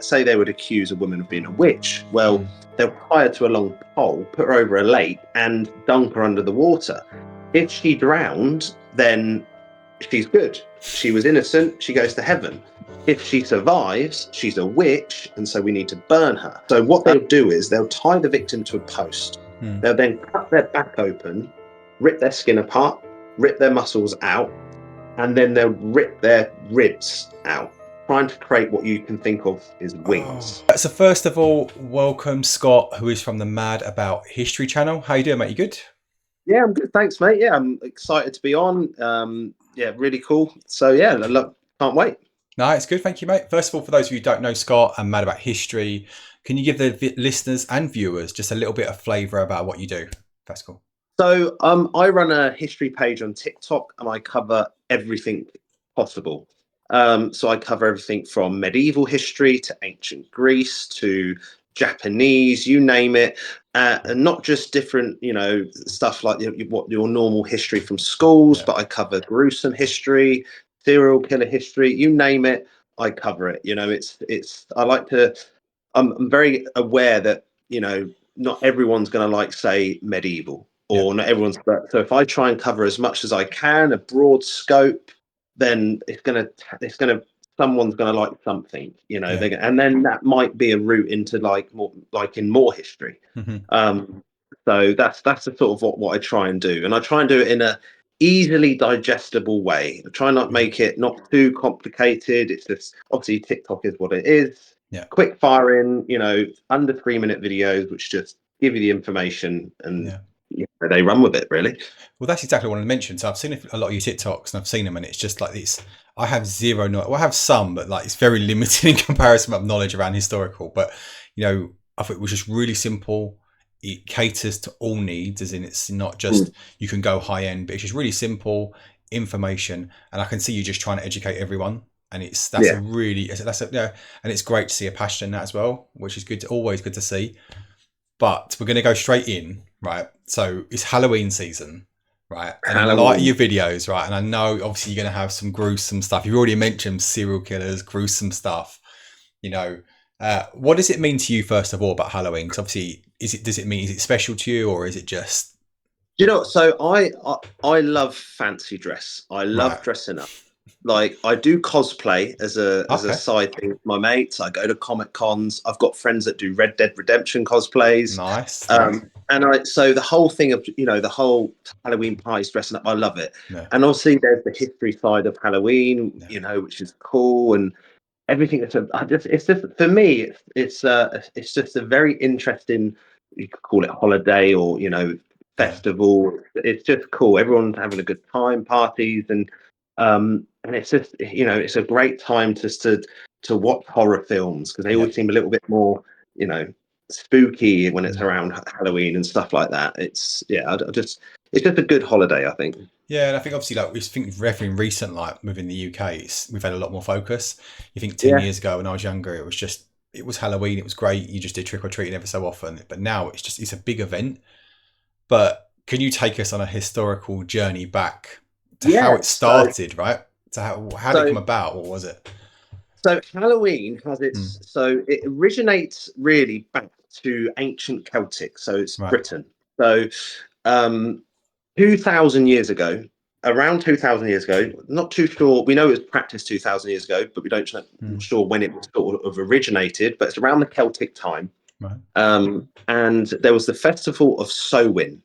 say they would accuse a woman of being a witch. Well, Mm. they'll tie her to a long pole, put her over a lake, and dunk her under the water. If she drowned, then she's good. She was innocent. She goes to heaven. If she survives, she's a witch, and so we need to burn her. So what they'll do is they'll tie the victim to a post. Mm. They'll then cut their back open, rip their skin apart, rip their muscles out, and then they'll rip their ribs out, trying to create what you can think of as wings. So first of all, welcome Scott, who is from the Mad About History channel. How you doing, mate? You good? Yeah, I'm good. Thanks, mate. Yeah, I'm excited to be on. Yeah, really cool. So yeah, look, can't wait. No, it's good. Thank you, mate. First of all, for those of you who don't know Scott, I'm Mad About History. Can you give the listeners and viewers just a little bit of flavour about what you do? That's cool. So I run a history page on TikTok, and I cover everything possible. So I cover everything from medieval history to ancient Greece to Japanese, you name it, and not just different, stuff like what your normal history from schools, but I cover gruesome history, serial killer history, you name it, I cover it. It's. I like to. I'm very aware that not everyone's going to like, say, medieval, or not everyone's. So if I try and cover as much as I can, a broad scope, then someone's gonna like something, and then that might be a route into more history. Mm-hmm. So that's the sort of what I try and do, and I try and do it in a easily digestible way. I try not make it not too complicated. It's just, obviously, TikTok is what it is. Yeah. Quick firing, under 3-minute videos, which just give you the information, and they run with it, really. Well, that's exactly what I mentioned. So I've seen a lot of your TikToks, and I've seen them, and it's just like this. I have zero knowledge. Well, I have some, but like it's very limited in comparison of knowledge around historical. But I thought it was just really simple. It caters to all needs, as in it's not just you can go high end, but it's just really simple information. And I can see you just trying to educate everyone. And and it's great to see a passion in that as well, which is good. Always good to see. But we're going to go straight in, right? So it's Halloween season, right? And I like your videos, right? And I know obviously you're going to have some gruesome stuff. You've already mentioned serial killers, gruesome stuff. What does it mean to you, first of all, about Halloween? Because obviously, is it special to you, or is it just? So I love fancy dress. I love dressing up. Like, I do cosplay as a side thing with my mates. I go to Comic Cons. I've got friends that do Red Dead Redemption cosplays. Nice. So the whole thing of the whole Halloween parties, dressing up, I love it. Yeah. And obviously there's the history side of Halloween, which is cool, and everything. It's just, for me, it's just a very interesting, you could call it holiday, or festival. It's just cool. Everyone's having a good time, parties, and it's just, it's a great time to watch horror films, because they always seem a little bit more spooky when it's around Halloween and stuff like that. It's just a good holiday, I think. Yeah, and I think obviously, like, we think everything recent, like within the UK, we've had a lot more focus. You think 10 years ago when I was younger, it was Halloween, it was great. You just did trick or treating every so often, but now it's a big event. But can you take us on a historical journey back to how it started, right? To how did it come about? What was it? So Halloween has so it originates really back to ancient Celtic. So it's Britain. So 2,000 years ago, around 2,000 years ago, not too sure. We know it was practiced 2,000 years ago, but we don't know sure when it was sort of originated. But it's around the Celtic time. And there was the Festival of Samhain.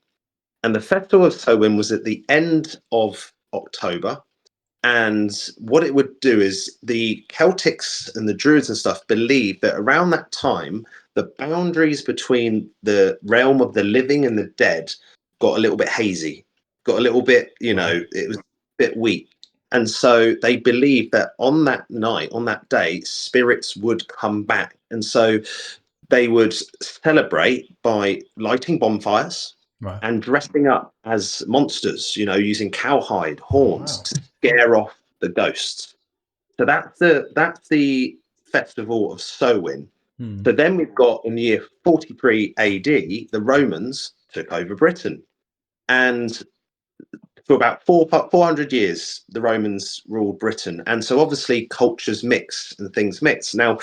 And the Festival of Samhain was at the end of October. And what it would do is, the Celtics and the Druids and stuff believed that around that time, the boundaries between the realm of the living and the dead got a little bit hazy, got a little bit, it was a bit weak. And so they believed that on that night, on that day, spirits would come back. And so they would celebrate by lighting bonfires and dressing up as monsters, using cowhide, horns to scare off the ghosts. So that's the Festival of Samhain. So then we've got, in the year 43 AD, the Romans took over Britain. And for about 400 years, the Romans ruled Britain. And so obviously cultures mix and things mix. Now,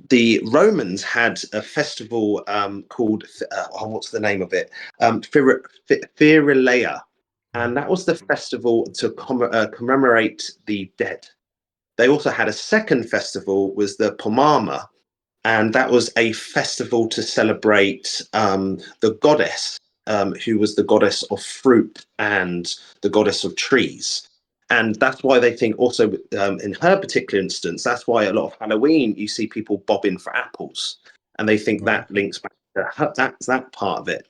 the Romans had a festival called what's the name of it? Ferileia, and that was the festival to commemorate the dead. They also had a second festival, was the Pomama, and that was a festival to celebrate the goddess, who was the goddess of fruit and the goddess of trees. And that's why they think also, in her particular instance, that's why a lot of Halloween you see people bobbing for apples, and they think that links back to that part of it.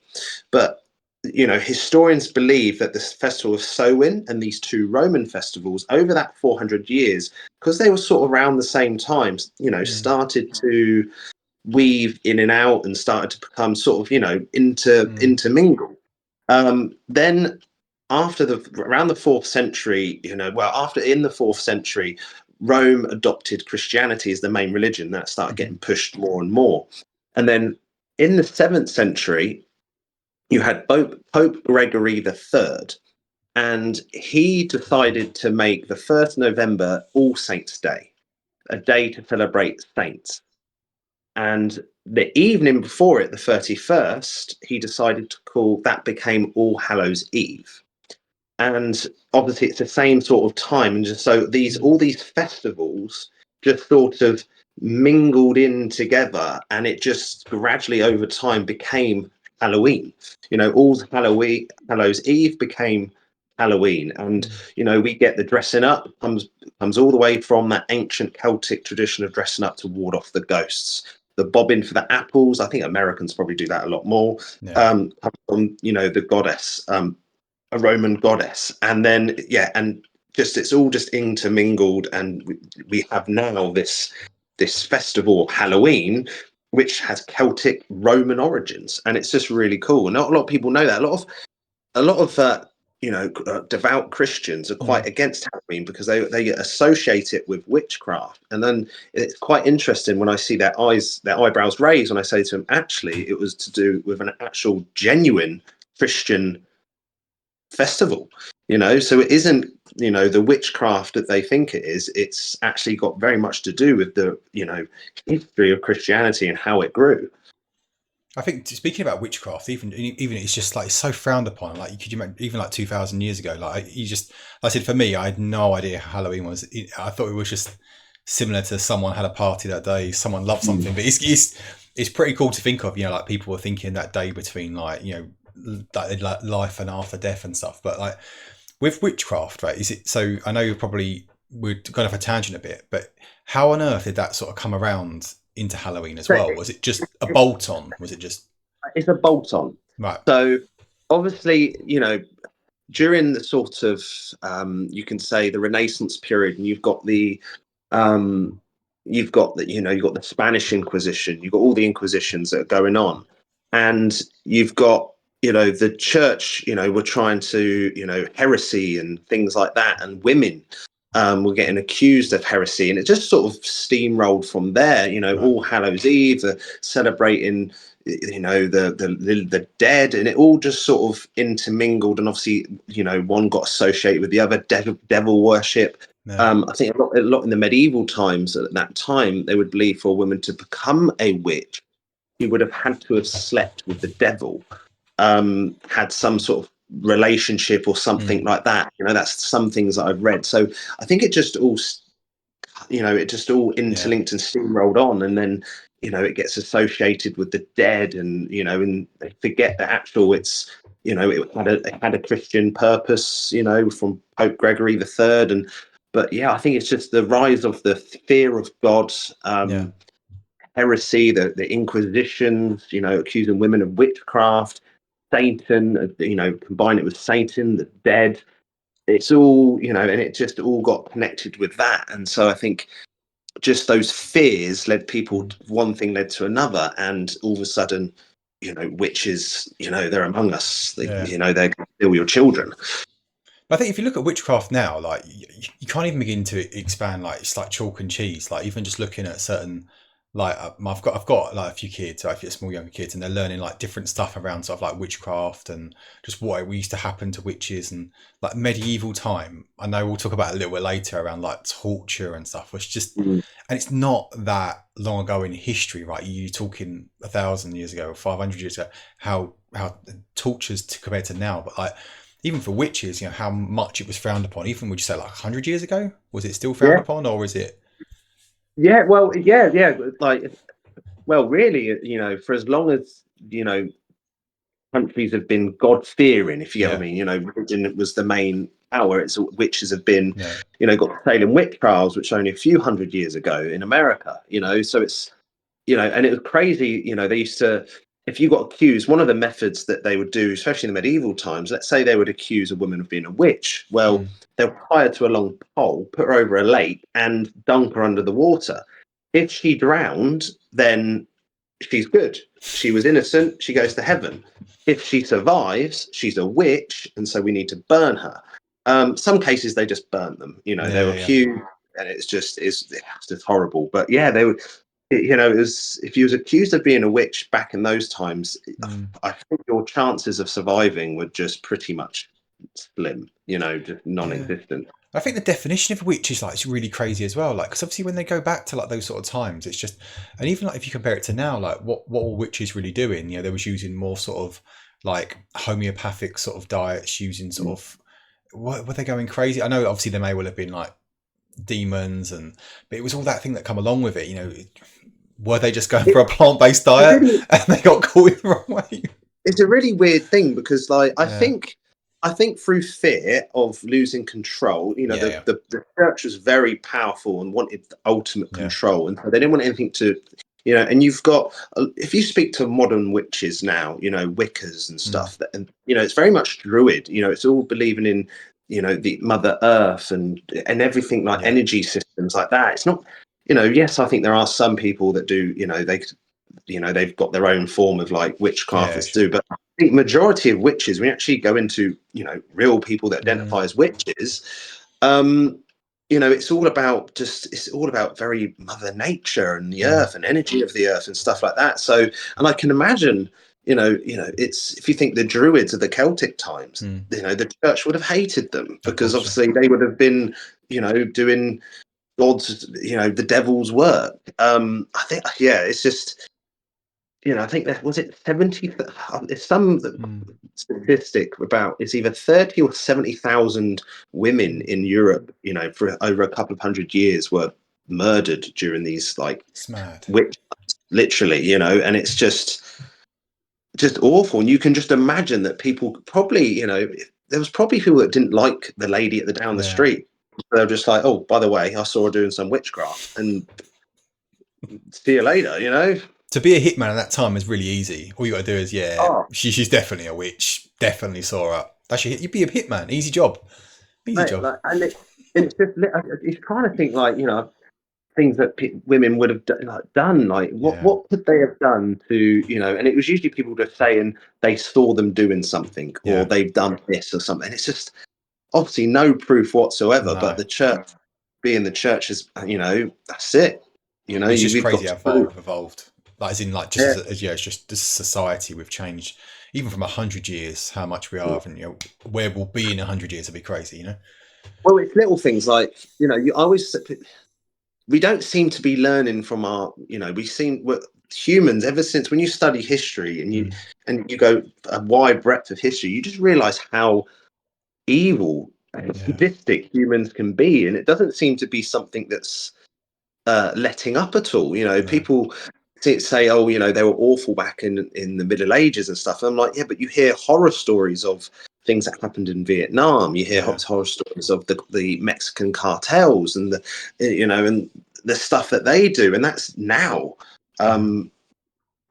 But historians believe that this festival of Samhain and these two Roman festivals over that 400 years, because they were sort of around the same times, started to weave in and out and started to become sort of, intermingle. Then after around the 4th century, after in the 4th century, Rome adopted Christianity as the main religion. That started getting pushed more and more. And then in the 7th century, you had Pope Gregory III, and he decided to make the 1st November All Saints' Day, a day to celebrate saints. And the evening before it, the 31st, he decided to call that, became All Hallows Eve. And obviously it's the same sort of time. And just so all these festivals just sort of mingled in together, and it just gradually over time became Halloween. All Hallows Eve became Halloween, and we get the dressing up comes all the way from that ancient Celtic tradition of dressing up to ward off the ghosts. The bobbing for the apples, I think Americans probably do that a lot more. Comes from the goddess, a Roman goddess, and then and just it's all just intermingled, and we have now this festival of Halloween, which has Celtic Roman origins, and it's just really cool. And not a lot of people know that. A lot of devout Christians are quite against Halloween because they associate it with witchcraft. And then it's quite interesting when I see their eyebrows raised when I say to them, actually, it was to do with an actual genuine Christian festival. So it isn't the witchcraft that they think it is. It's actually got very much to do with the history of Christianity and how it grew. I think, speaking about witchcraft, even it's just like, it's so frowned upon. Like, could you imagine, even like 2,000 years ago, like I said, for me, I had no idea how Halloween was. I thought it was just similar to someone had a party that day, someone loved something. But it's pretty cool to think of, like people were thinking that day between like life and after death and stuff. But like with witchcraft, right? Is it so? I know we're going off a tangent a bit, but how on earth did that sort of come around into Halloween as well? Was it just a bolt on? Was it just? It's a bolt on, right? So obviously, during the sort of you can say the Renaissance period, and you've got the Spanish Inquisition, you've got all the Inquisitions that are going on, and you've got the church, were trying to heresy and things like that, and women were getting accused of heresy, and it just sort of steamrolled from there. Right. All Hallows Eve, celebrating the dead, and it all just sort of intermingled, and obviously one got associated with the other, devil worship. Yeah. I think a lot in the medieval times, at that time, they would believe for a woman to become a witch, she would have had to have slept with the devil, had some sort of relationship or something like that. That's some things that I've read. So I think it just all interlinked and steamrolled on, and then it gets associated with the dead, and and they forget that actual it's it had a Christian purpose, from Pope Gregory III. But I think it's just the rise of the fear of God, heresy, the Inquisitions, accusing women of witchcraft, Satan, combine it with Satan, the dead. It's all, and it just all got connected with that. And so I think just those fears led people, one thing led to another, and all of a sudden, witches, they're among us. They going to steal your children. I think if you look at witchcraft now, like you can't even begin to expand. Like, it's like chalk and cheese. Like, even just looking at certain like I've got like a few kids, so a few small younger kids, and they're learning like different stuff around sort of like witchcraft and just what it used to happen to witches and like medieval time. I know we'll talk about it a little bit later around like torture and stuff, which just Mm. and it's not that long ago in history, right? You're talking 1,000 years ago or 500 years ago, how tortures compared to now, but like even for witches, you know how much it was frowned upon. Even would you say like 100 years ago, was it still frowned Yeah, upon, or is it? yeah. Well, yeah. Like, well, really, for as long as countries have been God fearing, if you get what I Yeah, mean. Religion was the main power. It's witches have been, yeah, got the Salem witch trials, which only a few hundred years ago in America. So it's and it was crazy. They used to, if you got accused, one of the methods that they would do, especially in the medieval times, let's say they would accuse a woman of being a witch. Well, mm, they would tie her to a long pole, put her over a lake, and dunk her under the water. If she drowned, then she's good. She was innocent. She goes to heaven. If she survives, she's a witch, and so we need to burn her. Some cases they just burnt them. There yeah, were a yeah. few, and it's just horrible. But yeah, they would. It was, if you was accused of being a witch back in those times, Mm. I think your chances of surviving were just pretty much slim. Just Yeah. non-existent. I think the definition of witch is like it's really crazy as well. Like, because obviously when they go back to like those sort of times, it's just, and even like if you compare it to now, like what were witches really doing? You know, they was using more sort of like homeopathic sort of diets, using sort of what were they going crazy? I know obviously there may well have been like demons and, but it was all that thing that come along with it. You know, were they just going It, for a plant based it diet really and they got caught in the wrong way? it's a really weird thing because, like, I Yeah, think through fear of losing control, yeah, yeah, the church was very powerful and wanted the ultimate yeah. control, and so they didn't want anything to, and you've got, if you speak to modern witches now, Wiccas and Mm. stuff, that, and it's very much druid. It's all believing in, the Mother Earth and everything, like Yeah, energy systems like that. It's not, yes, I think there are some people that do, they've got their own form of like yeah, witchcrafters sure. do, but I think majority of witches, we actually go into real people that Mm. identify as witches. um it's all about very mother nature and the Mm. earth and energy of the earth and stuff like that. So, and I can imagine, it's, if you think the druids of the Celtic times, Mm. the church would have hated them Of because course, yeah. obviously they would have been doing God's, the devil's work. I think, yeah, it's just, I think that was it 70. It's some Mm. statistic about, it's either 30 or 70,000 women in Europe, for over a couple of hundred years were murdered during these, like, It's mad. witch, literally, and it's just awful. And you can just imagine that people probably, there was probably people that didn't like the lady at the down the Yeah. street. They're just like, oh, by the way, I saw her doing some witchcraft, and see you later. To be a hitman at that time is really easy. All you got to do is, yeah, Oh, she's definitely a witch. Definitely saw her. That's your, you'd be a hitman. Easy job. Easy mate, job. like, and it's just, it's trying to think, like, things that women would have done, like, Yeah. what could they have done to, and it was usually people just saying they saw them doing something or Yeah. they've done this or something. It's just obviously no proof whatsoever, but No. the church, being the church, is, that's it. It's just We've crazy got how far we've evolved. Like, as in, like, just yeah. as yeah, it's just this society we've changed. Even from 100 years, how much we are, and where we'll be in 100 years will be crazy. Well, it's little things like, you always, we don't seem to be learning from our, we seem, we're humans, ever since, when you study history and you Mm. and you go a wide breadth of history, you just realize how evil and Yeah. sadistic humans can be, and it doesn't seem to be something that's letting up at all. No. People say, oh, they were awful back in the Middle Ages and stuff. And I'm like, yeah, but you hear horror stories of things that happened in Vietnam. You hear Yeah. horror stories of the Mexican cartels and and the stuff that they do, and that's now. Yeah.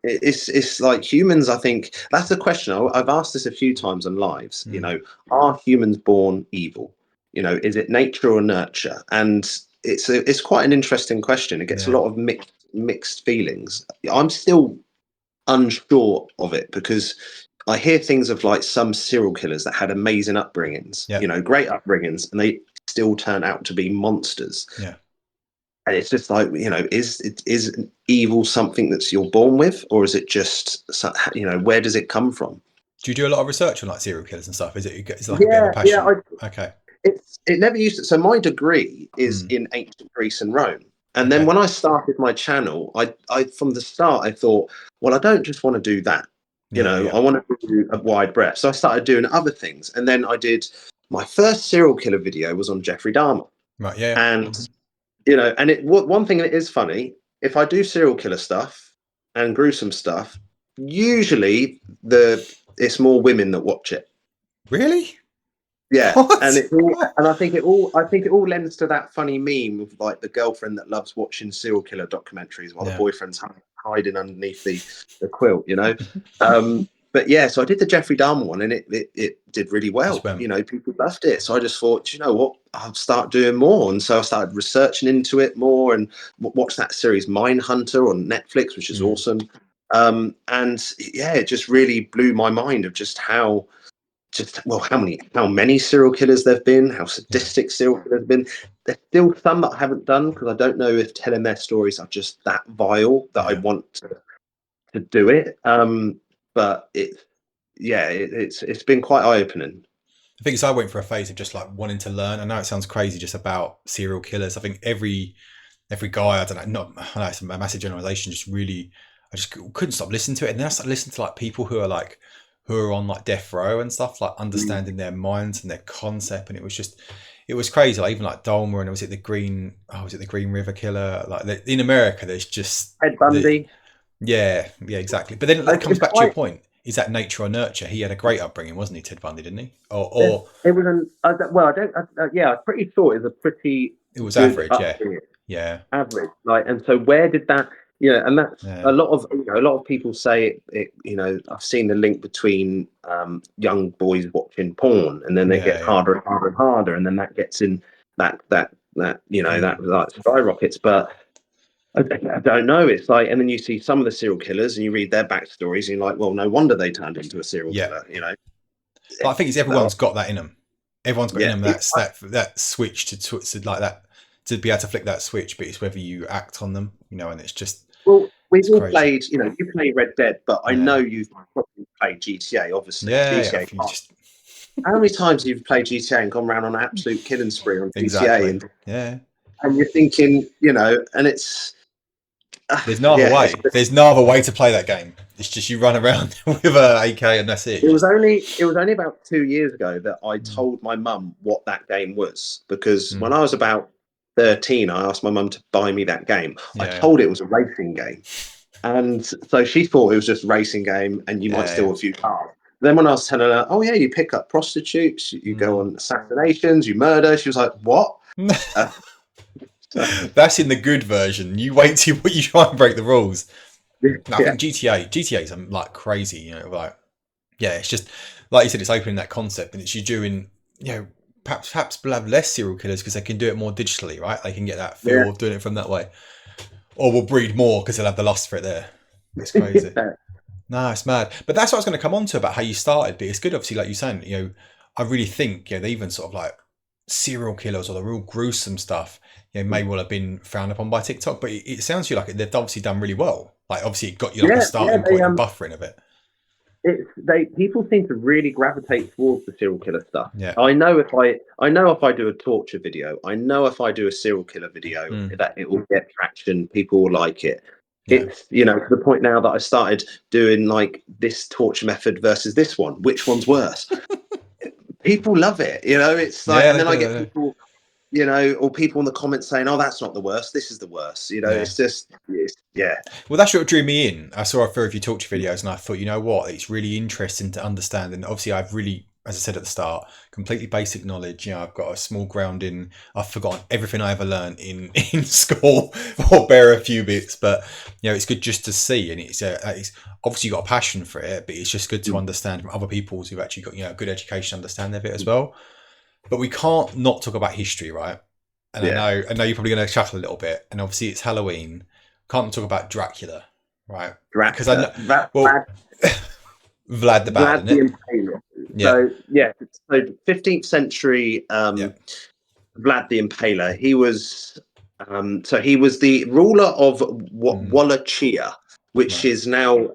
It's like humans. I think that's the question. I've asked this a few times on lives. Mm. Are humans born evil? Is it nature or nurture? And it's quite an interesting question. It gets a Yeah. lot of mixed feelings. I'm still unsure of it because I hear things of, like, some serial killers that had amazing upbringings, Yeah. great upbringings, and they still turn out to be monsters. Yeah. And it's just like, is evil something that's you're born with, or is it just, where does it come from? Do you do a lot of research on like serial killers and stuff? Is it like a bit of Yeah, a passion? Okay. It never used to. So my degree is in ancient Greece and Rome. And then when I started my channel, I from the start, I thought, well, I don't just want to do that. I want to do a wide breadth. So I started doing other things. And then I did my first serial killer video was on Jeffrey Dahmer. Right. Yeah. And, one thing that is funny, if I do serial killer stuff and gruesome stuff, usually it's more women that watch it. Really? Yeah, What? and I think it all lends to that funny meme of like the girlfriend that loves watching serial killer documentaries while the boyfriend's hiding underneath the quilt, But yeah, so I did the Jeffrey Dahmer one, and it did really well. People loved it. So I just thought, you know what, I'll start doing more, and so I started researching into it more and watched that series Mindhunter on Netflix, which is awesome. And yeah, it just really blew my mind of just how many serial killers there've been, how sadistic serial killers have been. There's still some that I haven't done because I don't know if telling their stories are just that vile that I want to do it. But it's been quite eye opening. I think I went for a phase of just like wanting to learn. I know it sounds crazy just about serial killers. I think every guy, I don't know, I know it's a massive generalization, I just couldn't stop listening to it. And then I started listening to like people who are on like death row and stuff, like understanding their minds and their concept. And it was crazy. Like even like Dahmer, and was it the Green River Killer? Like in America, there's just Ted Bundy. Yeah, exactly. But then it comes back to your point. Is that nature or nurture? He had a great upbringing, wasn't he, Ted Bundy? Didn't he? Or it was an well, I don't. I'm pretty sure it was a pretty. It was average, upbringing. Yeah. Average, like, and so where did that? And that's a lot of people say it. I've seen the link between young boys watching porn, and then they get harder and harder and harder, and then that gets in that that like skyrockets, but. I don't know. It's like, and then you see some of the serial killers, and you read their backstories, and you're like, well, no wonder they turned into a serial killer. But I think everyone's got that in them. Everyone's got in them that switch to like that, to be able to flick that switch. But it's whether you act on them, and it's just. Well, we've all played. You play Red Dead, but I know you've probably played GTA. Obviously, GTA. How many times you've played GTA and gone around on an absolute killing spree on GTA? And you're thinking, and it's. There's no other way. There's no other way to play that game. It's just you run around with a AK and that's it. It was only about 2 years ago that I told my mum what that game was, because when I was about 13, I asked my mum to buy me that game. I told it was a racing game, and so she thought it was just a racing game, and you might steal a few cars. Then when I was telling her, oh yeah, you pick up prostitutes, you go on assassinations, you murder, she was like, what? That's in the good version. You wait till you try and break the rules. I think GTA's like crazy, it's just like you said, it's opening that concept, and it's you doing, perhaps we'll have less serial killers because they can do it more digitally, right? They can get that feel of doing it from that way, or we'll breed more because they'll have the lust for it there. It's crazy. No, it's mad. But that's what I was going to come on to about how you started. But it's good, obviously, like you're saying, I really think, they even sort of like serial killers or the real gruesome stuff, may well have been frowned upon by TikTok, but it sounds to you like they've obviously done really well. Like obviously it got you like a starting point and buffering of it. People seem to really gravitate towards the serial killer stuff. Yeah. I know if I do a torture video, I know if I do a serial killer video that it will get traction, people will like it. It's to the point now that I started doing like this torture method versus this one. Which one's worse? People love it. It's like, and then I get people. Or people in the comments saying, "Oh, that's not the worst. This is the worst." It's just, Well, that's what drew me in. I saw a few of your torture videos, and I thought, you know what, it's really interesting to understand. And obviously, I've really, as I said at the start, completely basic knowledge. I've got a small grounding. I've forgotten everything I ever learned in school, or bare a few bits. But it's good just to see, and it's obviously got a passion for it, but it's just good to understand from other people who've actually got a good education, understand of it as well. But we can't not talk about history, right? And I know you're probably going to chuckle a little bit. And obviously it's Halloween. Can't talk about Dracula, right? Because I know Vlad the Bad, Vlad the Impaler. So so 15th century Vlad the Impaler. He was So he was the ruler of Wallachia, which is now.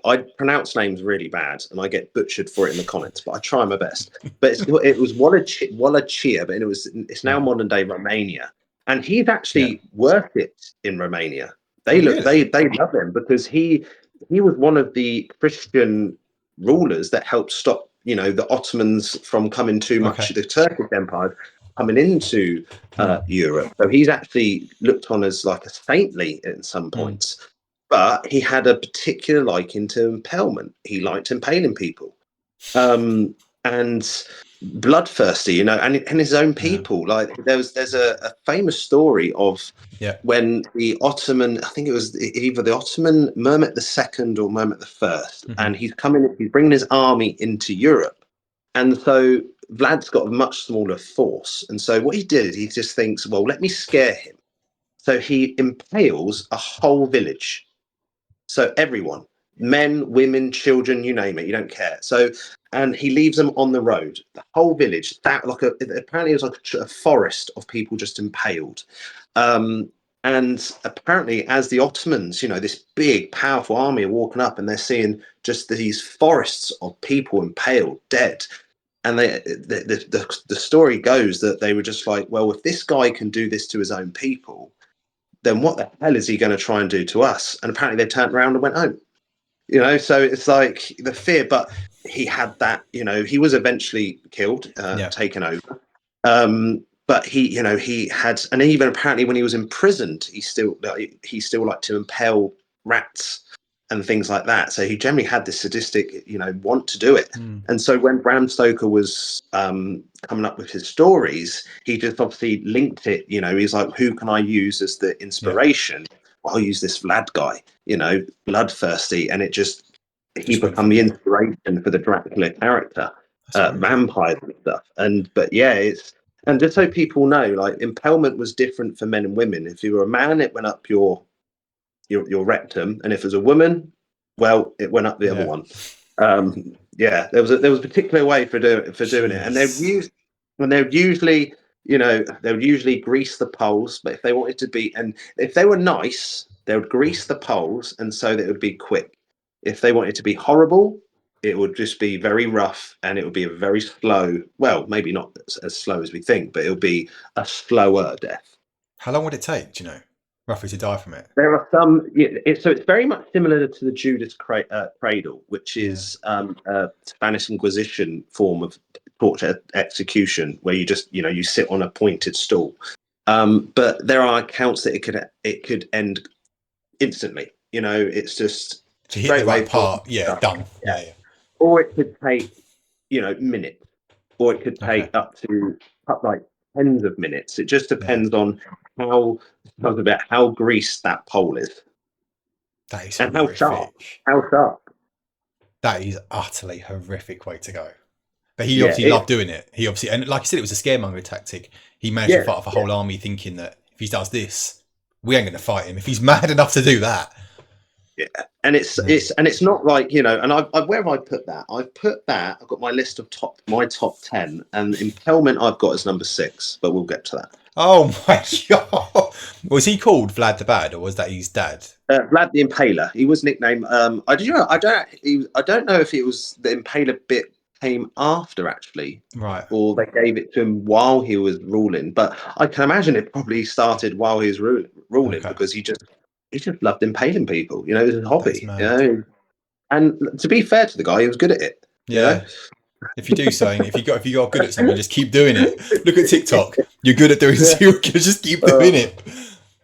I pronounce names really bad, and I get butchered for it in the comments, but I try my best. But it was Wallachia, but it's now modern day Romania, and he's actually worshipped in Romania. They they love him because he was one of the Christian rulers that helped stop the Ottomans from coming too much. The Turkish Empire coming into Europe. So he's actually looked on as like a saintly in some points. But he had a particular liking to impalement. He liked impaling people. And bloodthirsty, and his own people. Like there's a famous story of when the Ottoman, I think it was either the Ottoman Mehmet II or Mehmet I, and he's bringing his army into Europe. And so Vlad's got a much smaller force. And so what he did, he just thinks, well, let me scare him. So he impales a whole village. So everyone, men, women, children, you name it, you don't care. So, and he leaves them on the road, the whole village, apparently it was like a forest of people just impaled. And apparently as the Ottomans, this big, powerful army are walking up and they're seeing just these forests of people impaled, dead. And the story goes that they were just like, well, if this guy can do this to his own people, then what the hell is he going to try and do to us? And apparently they turned around and went home. So it's like the fear, but he had that, he was eventually killed, taken over. But he had, and even apparently when he was imprisoned, he still liked to impale rats and things like that. So he generally had this sadistic, want to do it. And so when Bram Stoker was coming up with his stories, he just obviously linked it. He's like, who can I use as the inspiration? Well, I'll use this Vlad guy, bloodthirsty, and he become the inspiration for the Dracula character, vampires and stuff. And just so people know, like impalement was different for men and women. If you were a man, it went up your rectum, and if it was a woman, well, it went up the other one. There was a particular way for doing it, and they would usually grease the poles, but if they wanted to be, and if they were nice, they would grease the poles, and so that it would be quick. If they wanted to be horrible, it would just be very rough, and it would be a very slow. Well, maybe not as slow as we think, but it would be a slower death. How long would it take? Do you know, roughly, to die from it? There are some. So it's very much similar to the Judas Cradle, which is a Spanish Inquisition form of torture execution, where you just you sit on a pointed stool. But there are accounts that it could end instantly. It's just to hit the right part. Done. Yeah. Or it could take minutes, or it could take up like tens of minutes. It just depends on how greased that pole is. That is and horrific. How sharp. That is utterly horrific way to go. But he obviously loved doing it. He obviously, and like I said, it was a scaremonger tactic. He managed to fight off a whole army, thinking that if he does this, we ain't going to fight him. If he's mad enough to do that. Yeah, and it's not like and where have I put that? I've got my list of my top 10, and impalement I've got as number 6, but we'll get to that. Oh my god! Was he called Vlad the Bad, or was that his dad? Vlad the Impaler. He was nicknamed. I don't know if it was the Impaler bit came after actually, right? Or they gave it to him while he was ruling. But I can imagine it probably started while he was ruling because he just loved impaling people. It was a hobby. And to be fair to the guy, he was good at it. Yeah. If you do something, if you got good at something, just keep doing it. Look at TikTok. You're good at doing serial killers, just keep doing it.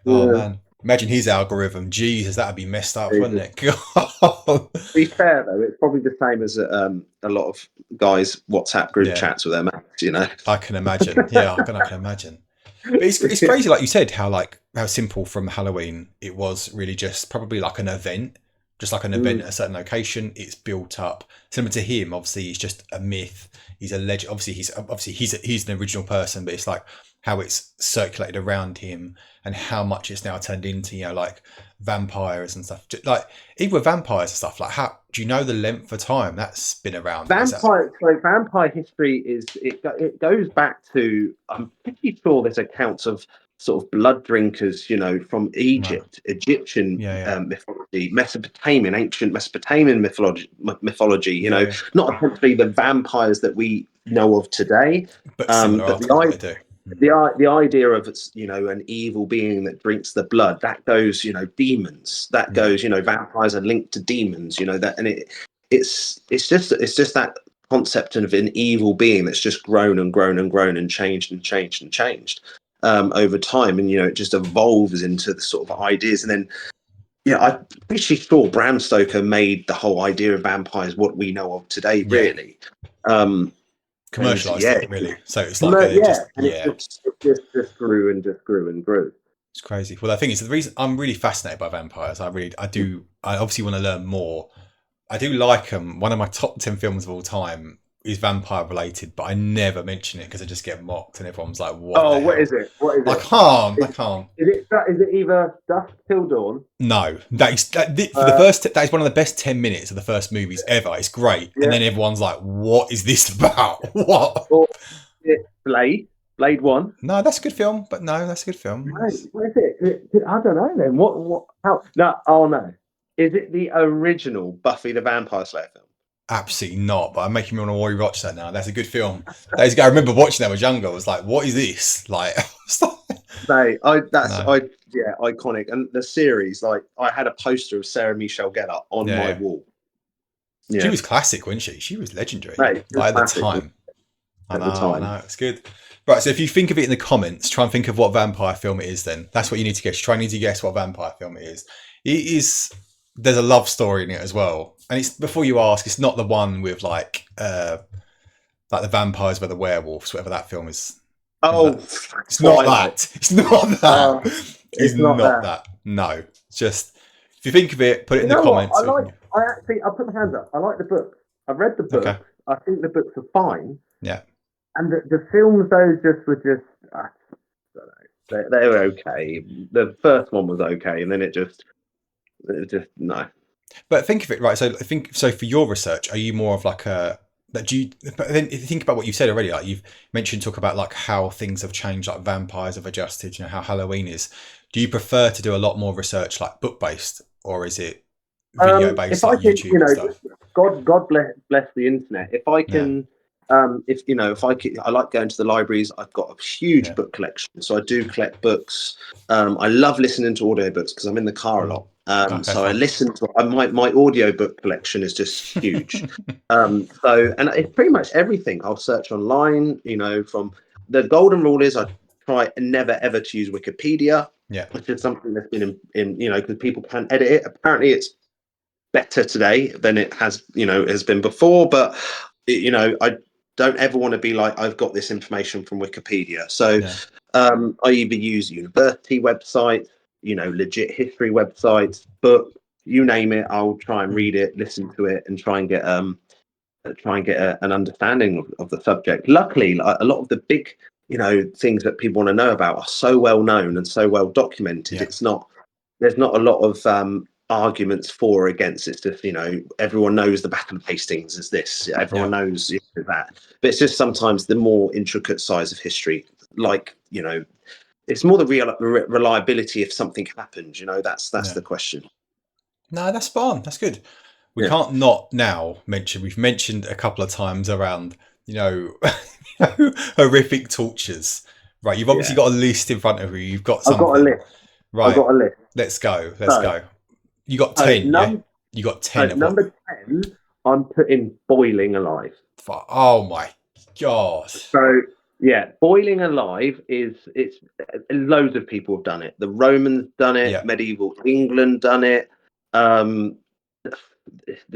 Oh man. Imagine his algorithm. Jesus, that'd be messed up, wouldn't it? To be fair though, it's probably the same as a lot of guys' WhatsApp group chats with their mates, I can imagine. Yeah, I can imagine. But it's crazy, like you said, how simple from Halloween it was. Really, just probably like an event. Just like an event at a certain location, it's built up. Similar to him, obviously, he's just a myth. He's a legend. Obviously, he's an original person, but it's like how it's circulated around him and how much it's now turned into, like vampires and stuff. Like even with vampires and stuff, like how do you know the length of time that's been around? Vampire history it goes back to, I'm pretty sure there's accounts of sort of blood drinkers, you know, from Egypt, Egyptian mythology, Mesopotamian, ancient Mesopotamian mythology, you know, not essentially the vampires that we know of today, but similar but the idea of, you know, an evil being that drinks the blood, that goes, you know, demons, that goes, you know, vampires are linked to demons, you know, that, and it's just that concept of an evil being that's just grown and grown and grown and changed and changed and changed over time, and you know, it just evolves into the sort of ideas. And then, yeah, I'm pretty sure Bram Stoker made the whole idea of vampires what we know of today, really. Commercialized it, really. So it's like it just grew and just grew and grew. It's crazy. Well, I think it's the reason I'm really fascinated by vampires. I obviously want to learn more. I do like them. One of my top 10 films of all time is vampire related, but I never mention it because I just get mocked and everyone's like, "What? Oh, what is it? What is it? I can't. Is it either Dusk Till Dawn? No, that is one of the best 10 minutes of the first movies ever. It's great, and then everyone's like, "What is this about? What?" Or is it Blade 1? No, that's a good film, but no, that's a good film. What is it? I don't know then. What? How? No. Oh no. Is it the original Buffy the Vampire Slayer film? Absolutely not, but I'm making me want to rewatch that now. That's a good film. I remember watching that when I was younger. I was like, "What is this?" Like, iconic. And the series, like, I had a poster of Sarah Michelle Gellar on my wall. Yeah. She was classic, wasn't she? She was legendary. At the time. I know, it's good. Right, so if you think of it in the comments, try and think of what vampire film it is then. That's what you need to guess. Need to guess what vampire film it is. It is... There's a love story in it as well. And it's, before you ask, it's not the one with like the vampires with the werewolves, whatever that film is. Oh, it's not that. It's not that. It's not that. No. Just, if you think of it, put it in the comments. I put my hands up. I like the book. I've read the book. Okay. I think the books are fine. Yeah. And the films, though, I don't know. They were okay. The first one was okay, and then it just no. But think of it, right? So for your research, are you more of like but then if you think about what you said already, like you've mentioned, talk about like how things have changed, like vampires have adjusted, you know, how Halloween is. Do you prefer to do a lot more research like book based, or is it video based, like YouTube, you know, and stuff? God bless the internet. If I can, I like going to the libraries. I've got a huge book collection, so I do collect books. I love listening to audiobooks because I'm in the car a lot. I listen to my audiobook collection is just huge. And it's pretty much everything. I'll search online, you know, from the golden rule is I try never ever to use Wikipedia, which is something that's been in you know, because people can edit it. Apparently it's better today than it has been before, but you know, I don't ever want to be like, I've got this information from Wikipedia. So I either use university websites, you know, legit history websites, books, you name it. I'll try and read it, listen to it, and try and get an understanding of the subject. Luckily, a lot of the big, you know, things that people want to know about are so well known and so well documented. There's not a lot of arguments for or against. It's just, you know, everyone knows the Battle of Hastings is this. Everyone knows that. But it's just sometimes the more intricate sides of history, like, you know, it's more the reliability if something happens. You know, that's the question. No, that's fine. That's good. We can't not now mention. We've mentioned a couple of times around, you know, horrific tortures. Right, you've obviously got a list in front of you. You've got something. I've got a list. Right, I've got a list. Let's go. You got 10. You got 10. Number 10. I'm putting boiling alive. Oh my god. So yeah, boiling alive it's loads of people have done it. The Romans done it. Medieval England done it. The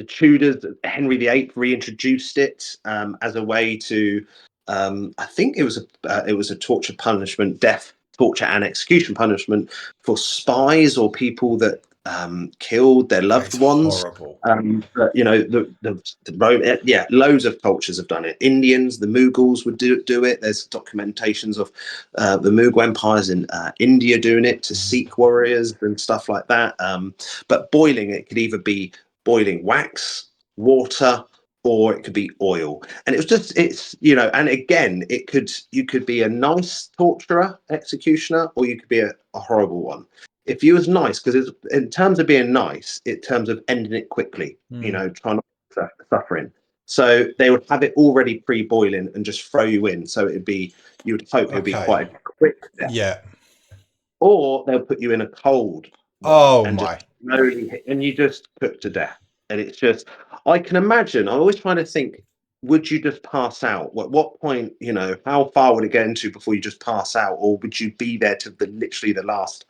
Tudors, Henry VIII reintroduced it as a way to. I think it was a torture punishment, death, torture, and execution punishment for spies or people that killed their loved ones. Horrible. But you know, the Rome, loads of cultures have done it. Indians, the Mughals would do it. There's documentations of the Mughal empires in India doing it to Sikh warriors and stuff like that. But boiling, it could either be boiling wax, water, or it could be oil. And it was just, it's, you know, and again, you could be a nice torturer, executioner, or you could be a horrible one. If you was nice, because in terms of being nice, in terms of ending it quickly, you know, trying not to suffering. So they would have it already pre-boiling and just throw you in. So it'd be, you would hope it would be quite a quick death. Yeah. Or they'll put you in a cold one and just slowly hit, and you just cook to death. And it's just, I can imagine, I'm always trying to think, would you just pass out? What point, you know, how far would it get into before you just pass out? Or would you be there to literally the last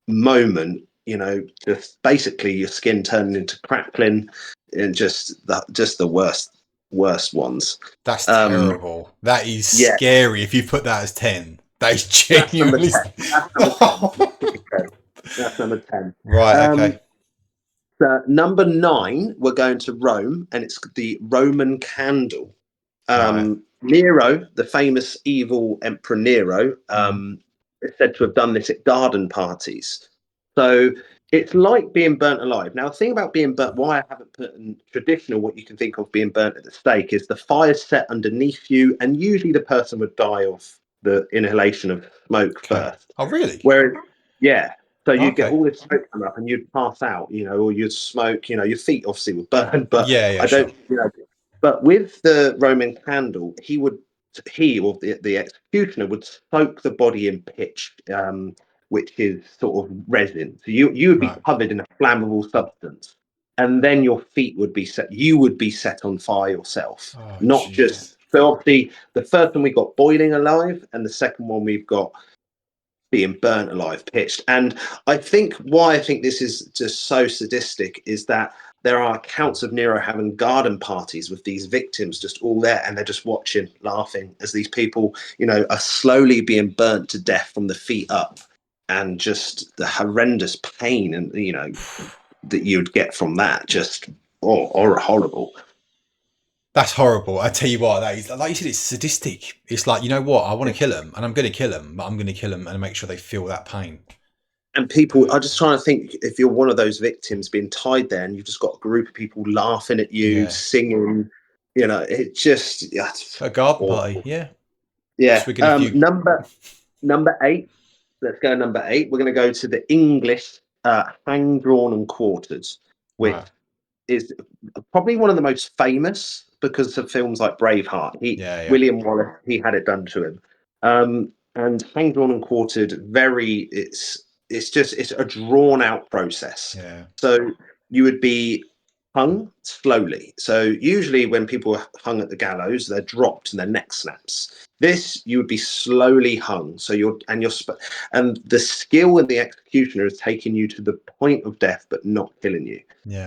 moment, you know, just basically your skin turning into crackling and just the worst ones. That's terrible. That is scary. If you put that as 10, that is genuinely. That's number 10. Right. Okay. So number 9, we're going to Rome, and it's the Roman candle. Nero, the famous evil Emperor Nero, is said to have done this at garden parties. So it's like being burnt alive. Now, the thing about being burnt, why I haven't put in traditional, what you can think of being burnt at the stake, is the fire's set underneath you, and usually the person would die of the inhalation of smoke first. Oh, really? Whereas, yeah. So you'd get all this smoke come up and you'd pass out, you know, or you'd smoke, you know, your feet obviously would burn, but I don't, you know, but with the Roman candle, he or the executioner would soak the body in pitch, which is sort of resin. So you would be covered in a flammable substance, and then your feet would be set. You would be set on fire yourself, not just. So obviously, the first one we got boiling alive, and the second one we've got being burnt alive, pitched. And I think why I think this is just so sadistic is that there are accounts of Nero having garden parties with these victims just all there, and they're just watching, laughing as these people, you know, are slowly being burnt to death from the feet up, and just the horrendous pain and, you know, that you'd get from that, just horrible. That's horrible. I tell you what, that is, like you said, it's sadistic. It's like, you know what, I want to kill them, and I'm going to kill them, but I'm going to kill them and make sure they feel that pain. And people are just trying to think, if you're one of those victims being tied there, and you've just got a group of people laughing at you, singing, you know, it just a garden party, yeah. Number 8. Let's go number 8. We're going to go to the English hang, drawn, and quartered, which is probably one of the most famous because of films like Braveheart. William Wallace, he had it done to him. And hang, drawn, and quartered, it's a drawn out process. So you would be hung slowly. So usually when people are hung at the gallows, they're dropped and their neck snaps. This, you would be slowly hung. So and the skill in the executioner is taking you to the point of death, but not killing you.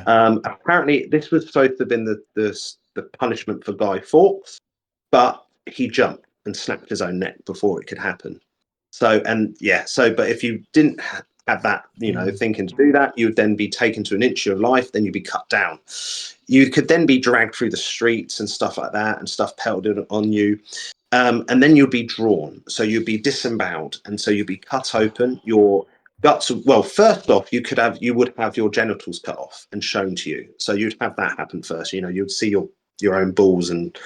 Apparently this was supposed to have been the punishment for Guy Fawkes, but he jumped and snapped his own neck before it could happen. But if you didn't have that, you know, thinking to do that, you would then be taken to an inch of your life, then you'd be cut down. You could then be dragged through the streets and stuff like that, and stuff pelted on you. And then you'd be drawn. So you'd be disemboweled, and so you'd be cut open. Your guts, well, first off, you would have your genitals cut off and shown to you. So you'd have that happen first. You know, you'd see your own balls and,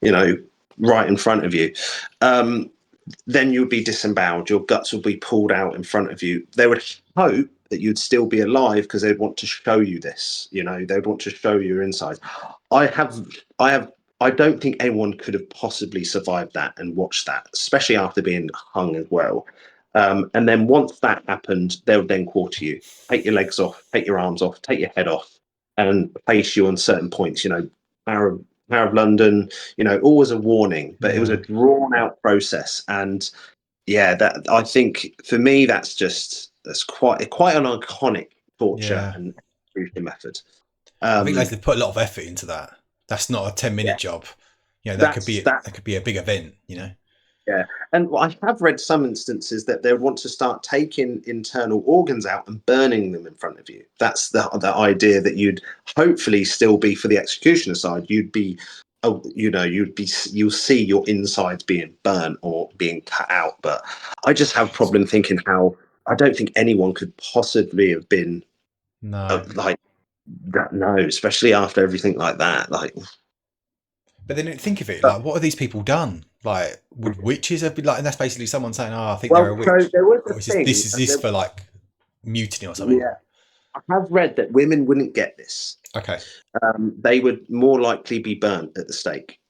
you know, right in front of you. Then you'd be disemboweled. Your guts would be pulled out in front of you. They would hope that you'd still be alive because they'd want to show you this. You know, they'd want to show you your insides. I don't think anyone could have possibly survived that and watched that, especially after being hung as well. And then once that happened, they would then quarter you, take your legs off, take your arms off, take your head off, and place you on certain points. You know, Tower of London, you know, always a warning, but it was a drawn out process. And that, I think for me, that's quite an iconic torture and execution method. I think they've put a lot of effort into that. That's not a 10-minute job. You know, that could be a big event, you know. Yeah, and I have read some instances that they want to start taking internal organs out and burning them in front of you. That's the idea, that you'd hopefully still be, for the executioner side, you'll see your insides being burnt or being cut out. But I just have a problem thinking how, I don't think anyone could possibly have been like that. No, especially after everything like that. Like, But then think of it, like, what have these people done? Like, would witches have been like? And that's basically someone saying, "Oh, I think they're a Well, so witch." there was Or a is thing. this for like mutiny or something? Yeah, I have read that women wouldn't get this. Okay. They would more likely be burnt at the stake,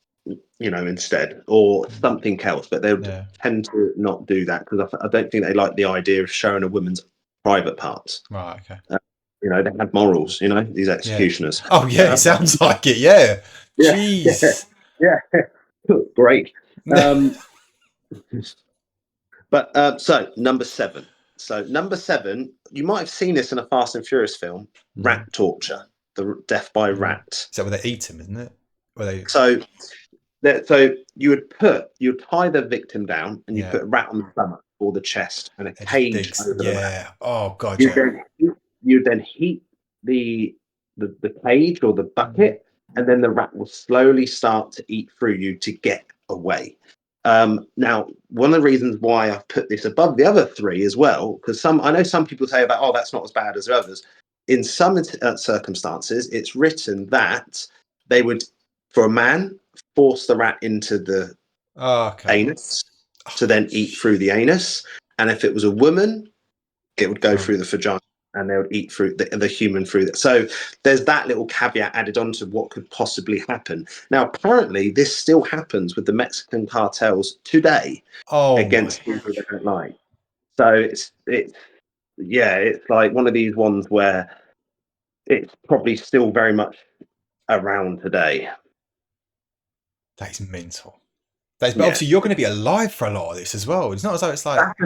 instead, or something else. But they would tend to not do that because I don't think they like the idea of showing a woman's private parts. Right. Okay. They had morals. These executioners. Oh yeah, it sounds like it. Yeah. Yeah. Jeez. Yeah. Great. But so number 7. So number 7, you might have seen this in a Fast and Furious film, rat torture, the death by rat. Is that where they eat him, isn't it? So you would tie the victim down and you put a rat on the stomach or the chest and a cage over the rat. Oh god. You then heat the cage or the bucket, and then the rat will slowly start to eat through you to get away. Now, one of the reasons why I've put this above the other 3 as well, because I know some people say about, that's not as bad as the others. In some circumstances, it's written that they would, for a man, force the rat into the anus to then eat through the anus, and if it was a woman, it would go through the vagina, and they would eat through the human through that. So there's that little caveat added on to what could possibly happen. Now, apparently, this still happens with the Mexican cartels today against people that don't like. So it's like one of these ones where it's probably still very much around today. That is mental. But obviously, you're going to be alive for a lot of this as well. It's not as though it's like... That's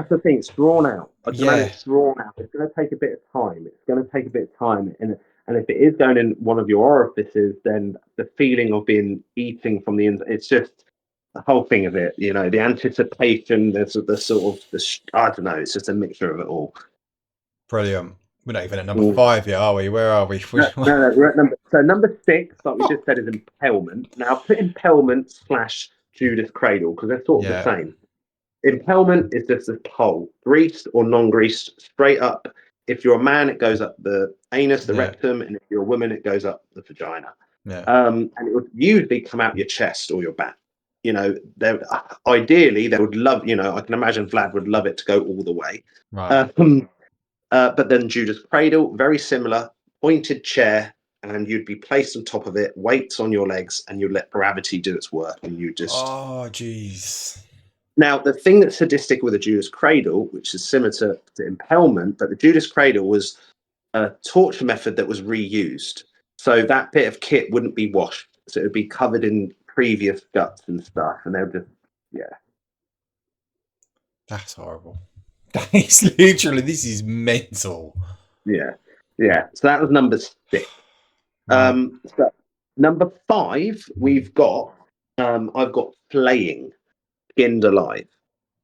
the thing. It's drawn out. I can imagine it's drawn out. It's going to take a bit of time. And if it is going in one of your orifices, then the feeling of being eating from the inside, it's just the whole thing of it. The anticipation, the sort of I don't know. It's just a mixture of it all. Brilliant. We're not even at number 5 yet, are we? Where are we? No, we're at number 6, like we just said, is impalement. Now, put impalement / Judas Cradle because they're sort of the same. Impalement is just a pole, greased or non-greased, straight up. If you're a man, it goes up the anus, the rectum, and if you're a woman, it goes up the vagina. And it would usually come out your chest or your back. Ideally, they would love. I can imagine Vlad would love it to go all the way. Right. But then Judas Cradle, very similar, pointed chair, and you'd be placed on top of it, weights on your legs, and you let gravity do its work, and you just... Oh, jeez. Now, the thing that's sadistic with a Judas Cradle, which is similar to impalement, but the Judas Cradle was a torture method that was reused. So that bit of kit wouldn't be washed. So it would be covered in previous guts and stuff, and they would just... That's horrible. That is literally... This is mental. Yeah. So that was number 6. So number 5, we've got I've got flaying, skinned alive.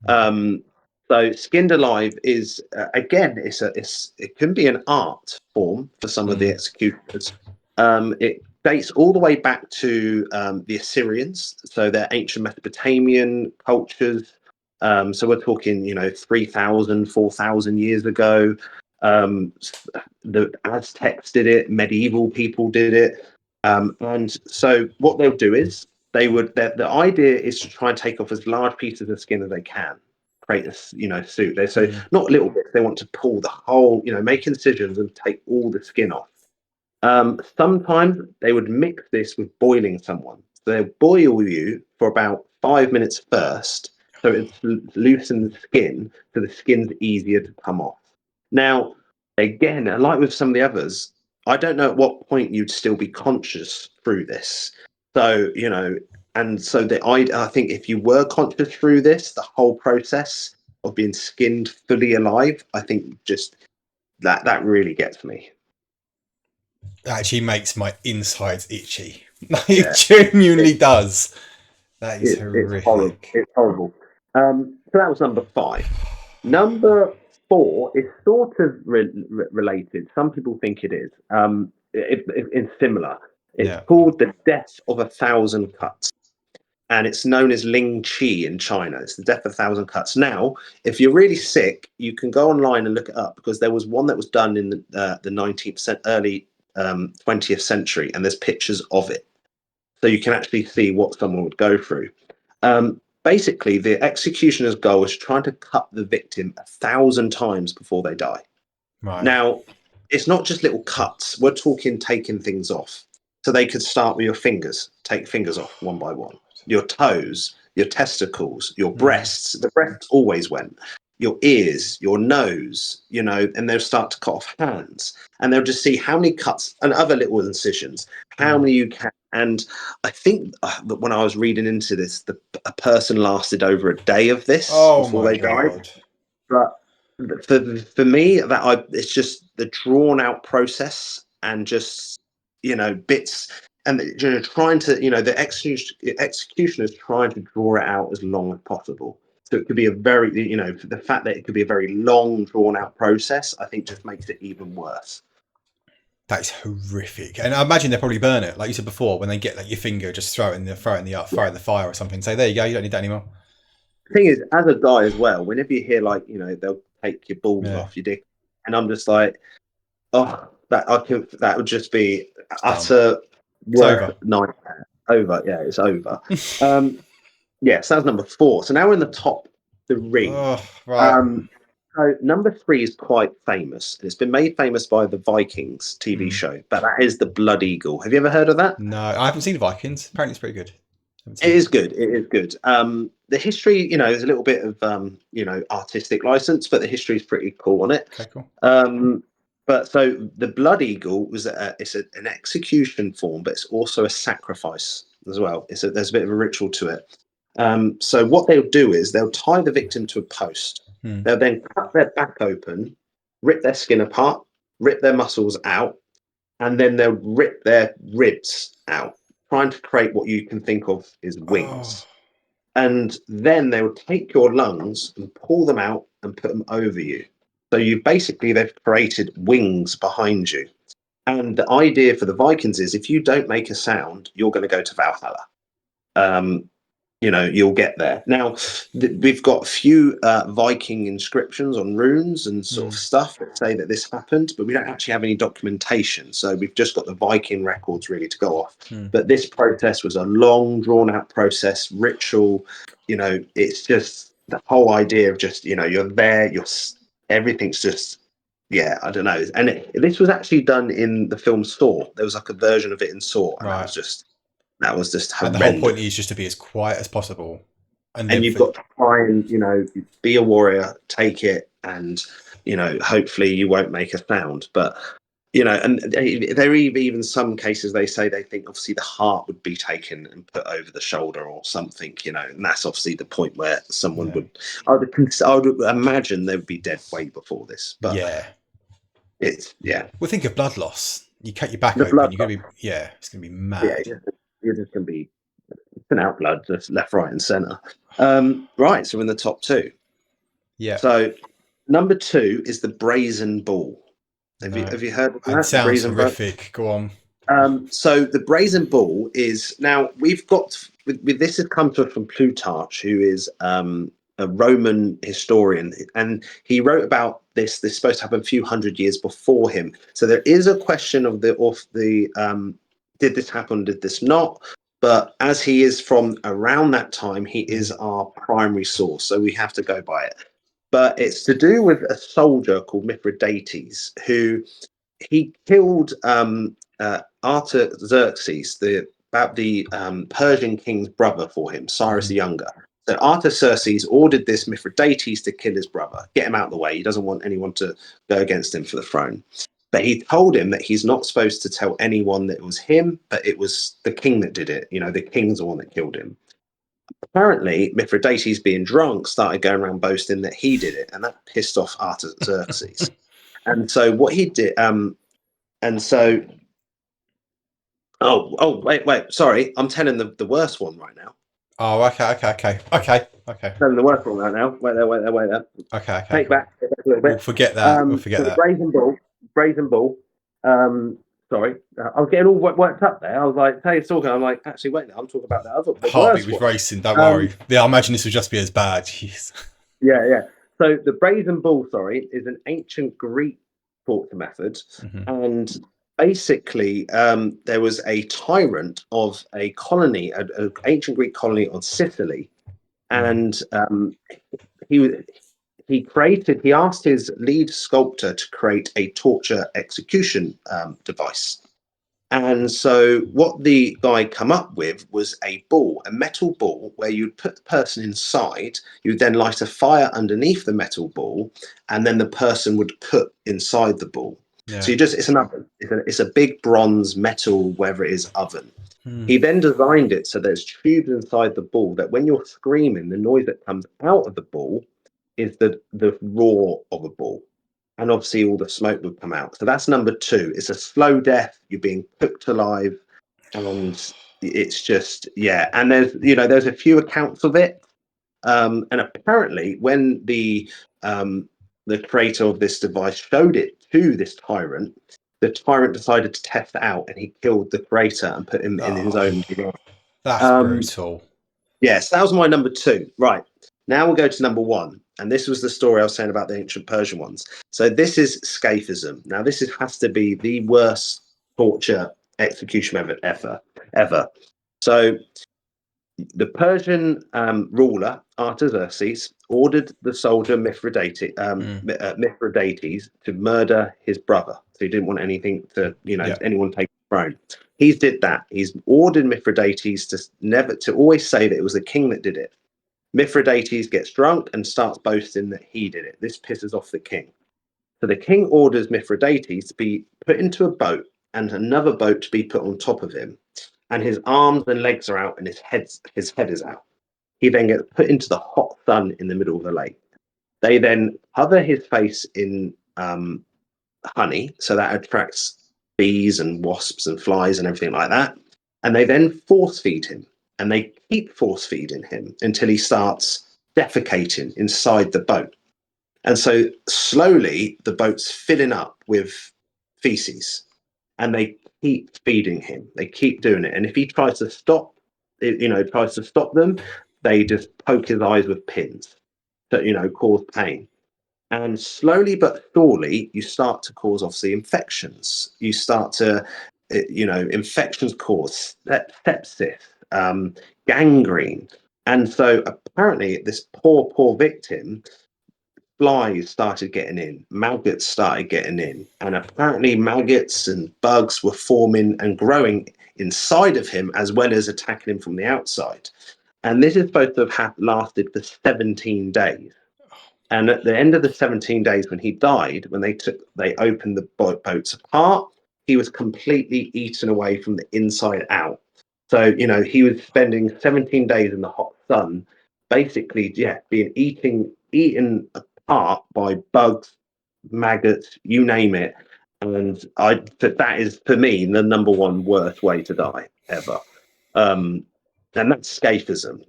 So skinned alive is again, it can be an art form for some of the executioners. It dates all the way back to the Assyrians, so their ancient Mesopotamian cultures. So we're talking, 3,000, 4,000 years ago. The Aztecs did it, medieval people did it, and so what they'll do is the idea is to try and take off as large pieces of skin as they can, create a suit. So not little bits. They want to pull the whole, make incisions and take all the skin off. Sometimes they would mix this with boiling someone. So they'll boil you for about 5 minutes first, so it loosens the skin, so the skin's easier to come off. Now, again, like with some of the others, I don't know at what point you'd still be conscious through this. So, and so I think if you were conscious through this, the whole process of being skinned fully alive, I think just that really gets me. It actually makes my insides itchy. It genuinely does. That is horrific. It's horrible. So that was number 5. Number 4 is sort of related. Some people think it is. It's similar. It's called the Death of 1,000 Cuts, and it's known as Ling Chi in China. It's the Death of 1,000 Cuts. Now, if you're really sick, you can go online and look it up because there was one that was done in the 19th, early 20th century, and there's pictures of it. so you can actually see what someone would go through. Basically, the executioner's goal is trying to cut the victim 1,000 times before they die. Right. Now, it's not just little cuts. We're talking taking things off. So they could start with your fingers, take fingers off one by one. Your toes, your testicles, your breasts. The breasts always went. Your ears, your nose, and they'll start to cut off hands. And they'll just see how many cuts and other little incisions, how many you can. And I think that when I was reading into this, a person lasted over a day of this before they died. But for me, it's just the drawn out process and just bits, and trying to the executioner is trying to draw it out as long as possible. So it could be a very the fact that it could be a very long drawn out process, I think just makes it even worse. That's horrific, and I imagine they probably burn it, like you said before, when they get your finger, just throw it in the fire or something. Say, there you go, you don't need that anymore. The thing is, as a guy as well, whenever you hear they'll take your balls off your dick, and I'm just like, oh, that would just be utter work nightmare. Over, yeah, it's over. So that's number 4. So now we're in the top 3. Oh, right. So number 3 is quite famous, and it's been made famous by the Vikings TV show, but that is the Blood Eagle. Have you ever heard of that? No, I haven't seen the Vikings. Apparently it's pretty good. It is good. The history, is a little bit of artistic license, but the history is pretty cool on it. Okay, cool. But so the Blood Eagle was an execution form, but it's also a sacrifice as well. There's a bit of a ritual to it. So what they'll do is they'll tie the victim to a post. They'll then cut their back open, rip their skin apart, rip their muscles out, and then they'll rip their ribs out, trying to create what you can think of as wings. And then they will take your lungs and pull them out and put them over you. So they've created wings behind you. And the idea for the Vikings is if you don't make a sound, you're going to go to Valhalla. You'll get there. Now, we've got a few Viking inscriptions on runes and sort of stuff that say that this happened, but we don't actually have any documentation. So we've just got the Viking records really to go off. But this process was a long, drawn-out process, ritual. It's just the whole idea of just, you're there, everything's just, I don't know. And this was actually done in the film Saw. There was like a version of it in Saw, and that was just horrendous. And the whole point is just to be as quiet as possible. And you've got to try and, be a warrior, take it, and, hopefully you won't make a sound. But, and there are even some cases they say they think obviously the heart would be taken and put over the shoulder or something, and that's obviously the point where someone would, I would imagine they would be dead way before this. But Well, think of blood loss. You cut your back open, you're going to be, it's going to be mad. Yeah, you're just going to be out blood just left, right, and centre. Right, so we're in the top 2. Yeah. So number 2 is the Brazen Ball. Have you heard of that? It sounds horrific. Go on. So the Brazen Ball is now we've got with this has come to us from Plutarch, who is a Roman historian, and he wrote about this. This is supposed to happen a few hundred years before him. So there is a question of did this happen? Did this not? But as he is from around that time, he is our primary source, so we have to go by it. But it's to do with a soldier called Mithridates, who he killed Artaxerxes, the Persian king's brother, for him, Cyrus the Younger. So Artaxerxes ordered this Mithridates to kill his brother, get him out of the way. He doesn't want anyone to go against him for the throne. But he told him that he's not supposed to tell anyone that it was him, but it was the king that did it. The king's the one that killed him. Apparently, Mithridates, being drunk, started going around boasting that he did it, and that pissed off Artaxerxes. And so what he did, wait, sorry, I'm telling the worst one right now. Oh, okay. Telling the worst one right now. Wait there. Okay. Take back a little bit. We'll forget that. The Brazen Ball. Sorry, I was getting all worked up there. I was like, "Hey, it's talking." I'm like, "Actually, wait, I'm talking about that other." Heartbeat was racing. Don't worry. Yeah, I imagine this would just be as bad. Jeez. Yeah. So the Brazen Ball, is an ancient Greek torture method, and basically, there was a tyrant of a colony, an ancient Greek colony on Sicily, and he he asked his lead sculptor to create a torture execution device. And so what the guy come up with was a ball, a metal ball, where you'd put the person inside, you'd then light a fire underneath the metal ball, and then the person would cook inside the ball. Yeah. So it's an oven. It's a big bronze metal, whatever it is, oven. Hmm. He then designed it so there's tubes inside the ball that when you're screaming, the noise that comes out of the ball is the roar of a ball. And obviously all the smoke would come out. So that's number 2. It's a slow death. You're being cooked alive, and it's just And there's a few accounts of it. And apparently, when the creator of this device showed it to this tyrant, the tyrant decided to test it out, and he killed the creator and put him in his own device. That's brutal. Yes, that was my number 2. Right. Now we'll go to number 1. And this was the story I was saying about the ancient Persian ones. So this is scaphism. Now has to be the worst torture execution ever. So the Persian ruler Artaxerxes ordered the soldier Mithridates to murder his brother. So he didn't want anything to, anyone take the throne. He did that. He's ordered Mithridates to always say that it was the king that did it. Mithridates gets drunk and starts boasting that he did it. This pisses off the king. So the king orders Mithridates to be put into a boat and another boat to be put on top of him. And his arms and legs are out and his head is out. He then gets put into the hot sun in the middle of the lake. They then cover his face in honey, so that attracts bees and wasps and flies and everything like that. And they then force feed him. And they keep force feeding him until he starts defecating inside the boat. And so slowly the boat's filling up with feces, and they keep feeding him. They keep doing it. And if he tries to stop them, they just poke his eyes with pins to, cause pain. And slowly but surely, you start to cause, obviously, infections. You start to, infections cause sepsis, gangrene. And so apparently this poor victim, flies started getting in, maggots started getting in, and apparently maggots and bugs were forming and growing inside of him as well as attacking him from the outside. And this is supposed to have lasted for 17 days. And at the end of the 17 days, when he died, when they opened the boats apart, he was completely eaten away from the inside out. So, he was spending 17 days in the hot sun, basically, being eaten apart by bugs, maggots, you name it. And that is, for me, the number 1 worst way to die ever. And that's scaphism.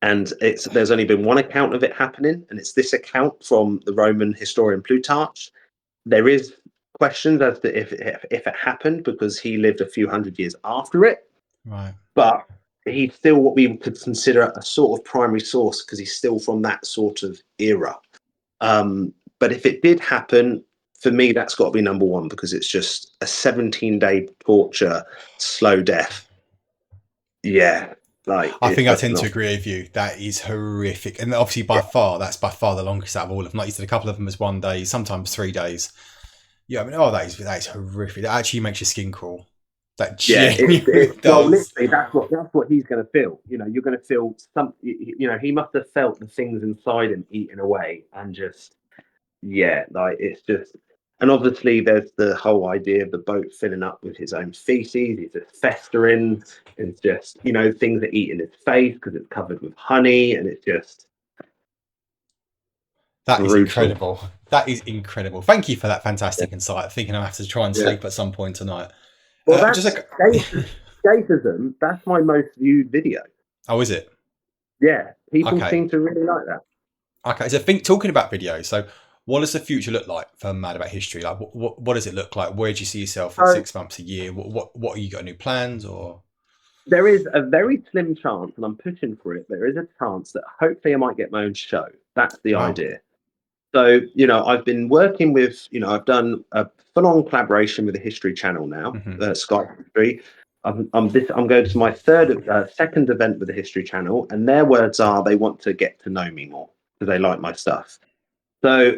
And there's only been one account of it happening, and it's this account from the Roman historian Plutarch. There is questions as to if it happened, because he lived a few hundred years after it. Right. But he's still what we could consider a sort of primary source, because he's still from that sort of era. But if it did happen, for me, that's got to be number 1, because it's just a 17-day torture, slow death. Yeah. I think I tend to agree with you. That is horrific. And obviously that's by far the longest out of all of them. Like you said, a couple of them is 1 day, sometimes 3 days. Yeah, I mean, that is horrific. That actually makes your skin crawl. That genuinely does. Well, literally, that's what he's going to feel. You're going to feel something. He must have felt the things inside him eating away, and just it's just. And obviously, there's the whole idea of the boat filling up with his own feces. He's just festering. It's just things are eating his face because it's covered with honey, and it's just. That is incredible. That is incredible. Thank you for that fantastic insight. I think I'll have to try and sleep at some point tonight. Well, that's Scism. That's my most viewed video. Oh, is it? Yeah, people seem to really like that. Okay, so talking about videos. So, what does the future look like for Mad About History? Like, what does it look like? Where do you see yourself in 6 months, a year? What are you got new plans or? There is a very slim chance, and I'm pushing for it. There is a chance that hopefully I might get my own show. That's the idea. So, I've been working with, I've done a full-on collaboration with the History Channel now, Sky History. I'm going to my second event with the History Channel, and their words are they want to get to know me more because they like my stuff. So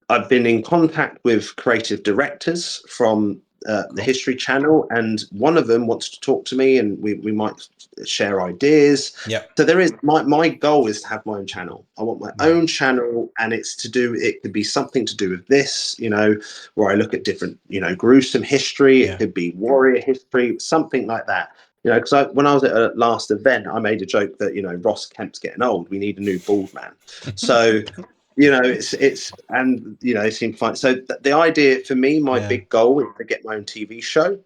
I've been in contact with creative directors from the History Channel, and one of them wants to talk to me, and we might share ideas. Yeah. So there is my goal is to have my own channel. I want my own channel, and it could be something to do with this, where I look at different, gruesome history. It could be warrior history, something like that. Because when I was at a last event, I made a joke that Ross Kemp's getting old. We need a new bald man. So. It seemed fine. So the idea for me, my big goal is to get my own TV show.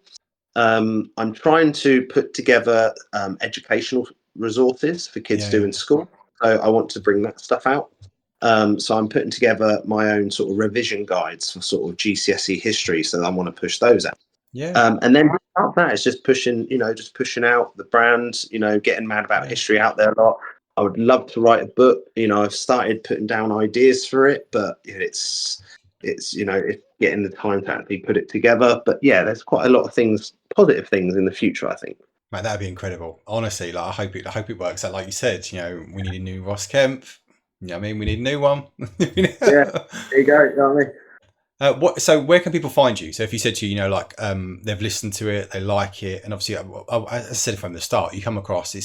I'm trying to put together educational resources for kids to do in school. So I want to bring that stuff out. So I'm putting together my own sort of revision guides for sort of GCSE history. So I want to push those out. And then after that, it's just pushing out the brand, getting Mad About History out there a lot. I would love to write a book. I've started putting down ideas for it, but it's getting the time to actually put it together. But yeah, there's quite a lot of things, positive things in the future, I think. Mate, that'd be incredible. Honestly, I hope it works out. Like you said, we need a new Ross Kemp. You know what I mean? We need a new one. Yeah, there you go. You know what I mean? So where can people find you? So if you said to you, they've listened to it, they like it, and obviously, as I said from the start, you come across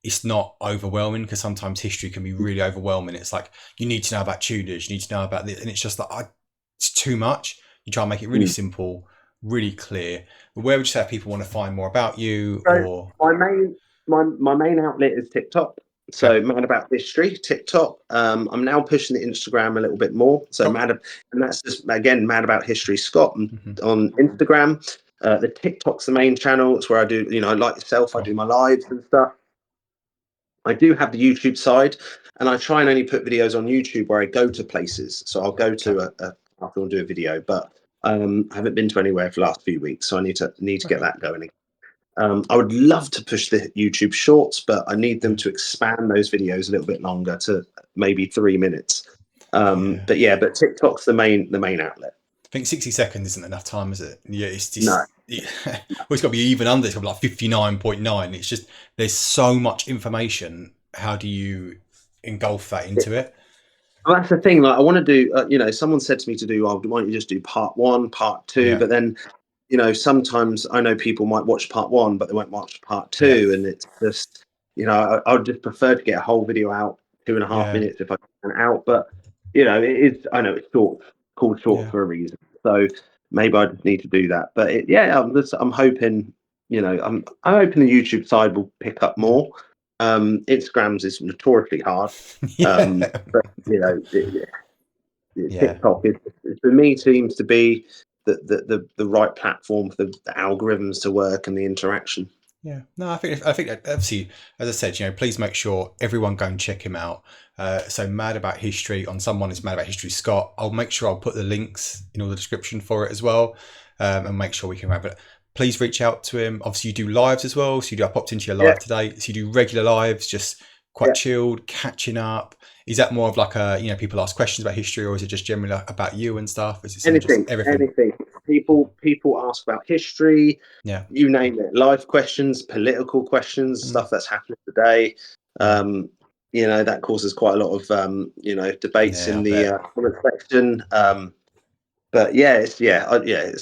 it's not overwhelming, because sometimes history can be really overwhelming. It's like, you need to know about Tudors, you need to know about this, and it's just like, it's too much. You try and make it really simple, really clear. But where would you say if people want to find more about you? So my main outlet is TikTok. So Mad About History, TikTok. I'm now pushing the Instagram a little bit more. So and that's just again Mad About History Scott on Instagram. The TikTok's the main channel. It's where I do, like yourself, I do my lives and stuff. I do have the YouTube side, and I try and only put videos on YouTube where I go to places. So I'll go to I'll do a video, but I haven't been to anywhere for the last few weeks, so I need to get that going. I would love to push the YouTube Shorts, but I need them to expand those videos a little bit longer to maybe 3 minutes. But TikTok's the main outlet. I think 60 seconds isn't enough time, is it? Yeah, it's just well, it's got to be even under. It's got to be like 59.9. It's just, there's so much information. How do you engulf that into it? Well, that's the thing. Like, I want to do. Someone said to me to do. Why don't you just do part 1, part 2? But then, sometimes I know people might watch part 1, but they won't watch part 2, and it's just, I would just prefer to get a whole video out 2.5 minutes if I can out. But it is. I know it's short. Called short for a reason, so maybe I just need to do that. But I'm hoping, I'm hoping the YouTube side will pick up more. Instagrams is notoriously hard, but TikTok is, for me, seems to be the right platform for the algorithms to work and the interaction. Yeah, no, I think obviously, as I said, please make sure everyone go and check him out. So Mad About History on someone is Mad About History Scott. I'll make sure I'll put the links in all the description for it as well, and make sure we can have it. Please reach out to him. Obviously, you do lives as well. So I popped into your live today. So you do regular lives, just quite chilled, catching up. Is that more of like a, people ask questions about history, or is it just generally about you and stuff? Is it anything? People ask about history. Yeah, you name it. Life questions, political questions, stuff that's happening today. That causes quite a lot of debates in the comment section. But it's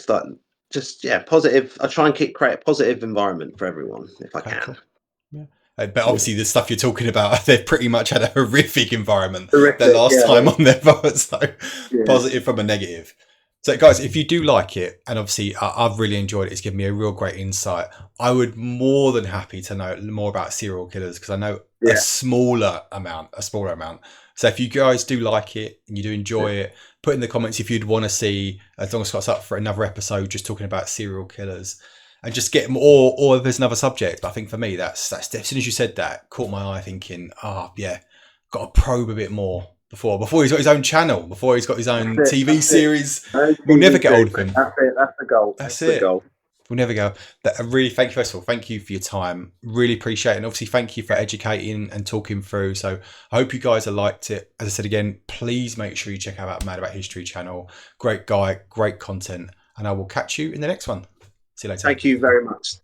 like just positive. I try and create a positive environment for everyone if I can. Cool. Yeah. But obviously the stuff you're talking about, they've pretty much had a horrific environment the last time on their vote. So positive from a negative. So guys, if you do like it, and obviously I've really enjoyed it, it's given me a real great insight. I would more than happy to know more about serial killers, because I know a smaller amount. So if you guys do like it and you do enjoy it, put in the comments if you'd want to see, as long as Scott's up for another episode just talking about serial killers. And just get them, or if there's another subject. But I think for me, that's as soon as you said that, caught my eye, thinking, got to probe a bit more before he's got his own channel, before he's got his own TV series. We'll never get old of him. That's it. That's the goal. That's it. The goal. We'll never go. I really thank you, first of all. Thank you for your time. Really appreciate it. And obviously, thank you for educating and talking through. So I hope you guys have liked it. As I said again, please make sure you check out that Mad About History channel. Great guy, great content. And I will catch you in the next one. See you later. Thank you very much.